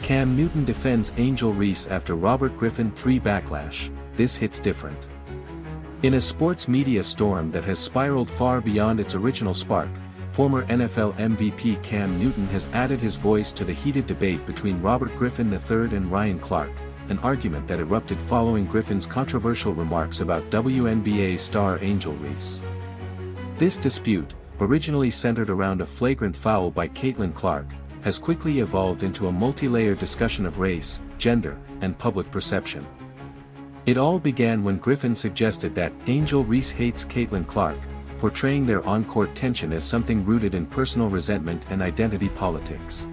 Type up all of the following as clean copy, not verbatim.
Cam Newton defends Angel Reese after Robert Griffin III backlash. This hits different. In a sports media storm that has spiraled far beyond its original spark, former NFL MVP Cam Newton has added his voice to the heated debate between Robert Griffin III and Ryan Clark, an argument that erupted following Griffin's controversial remarks about WNBA star Angel Reese. This dispute, originally centered around a flagrant foul by Caitlyn Clark, has quickly evolved into a multi-layered discussion of race, gender, and public perception. It all began when Griffin suggested that Angel Reese hates Caitlyn Clark, portraying their on-court tension as something rooted in personal resentment and identity politics.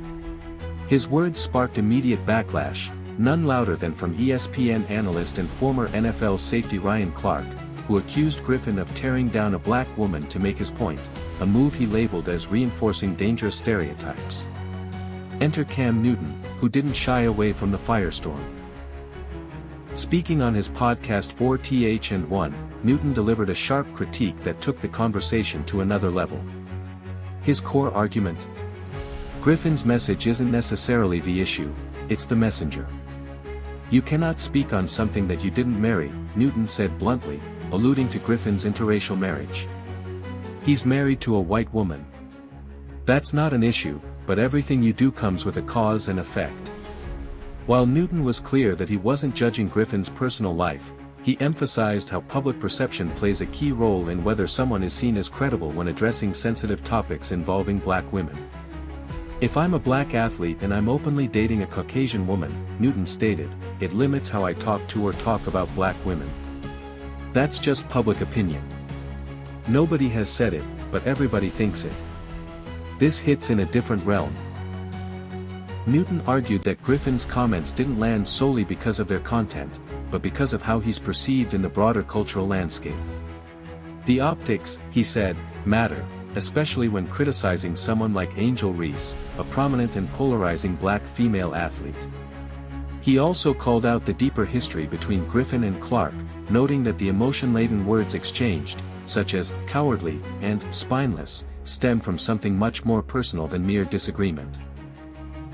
His words sparked immediate backlash, none louder than from ESPN analyst and former NFL safety Ryan Clark, who accused Griffin of tearing down a black woman to make his point, a move he labeled as reinforcing dangerous stereotypes. Enter Cam Newton, who didn't shy away from the firestorm. Speaking on his podcast 4th&1, Newton delivered a sharp critique that took the conversation to another level. His core argument? Griffin's message isn't necessarily the issue, it's the messenger. You cannot speak on something that you didn't marry, Newton said bluntly, alluding to Griffin's interracial marriage. He's married to a white woman. That's not an issue, but everything you do comes with a cause and effect. While Newton was clear that he wasn't judging Griffin's personal life, he emphasized how public perception plays a key role in whether someone is seen as credible when addressing sensitive topics involving black women. If I'm a black athlete and I'm openly dating a Caucasian woman, Newton stated, it limits how I talk to or talk about black women. That's just public opinion. Nobody has said it, but everybody thinks it. This hits in a different realm. Newton argued that Griffin's comments didn't land solely because of their content, but because of how he's perceived in the broader cultural landscape. The optics, he said, matter, especially when criticizing someone like Angel Reese, a prominent and polarizing black female athlete. He also called out the deeper history between Griffin and Clark, noting that the emotion-laden words exchanged, such as cowardly and spineless, stem from something much more personal than mere disagreement.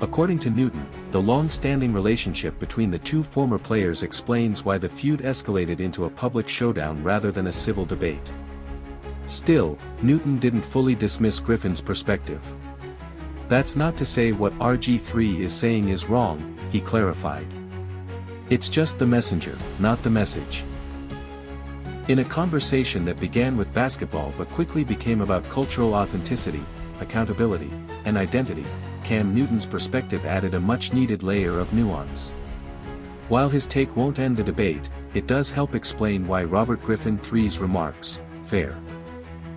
According to Newton, the long-standing relationship between the two former players explains why the feud escalated into a public showdown rather than a civil debate. Still, Newton didn't fully dismiss Griffin's perspective. That's not to say what RG3 is saying is wrong, he clarified. It's just the messenger, not the message. In a conversation that began with basketball but quickly became about cultural authenticity, accountability, and identity, Cam Newton's perspective added a much-needed layer of nuance. While his take won't end the debate, it does help explain why Robert Griffin III's remarks, fair.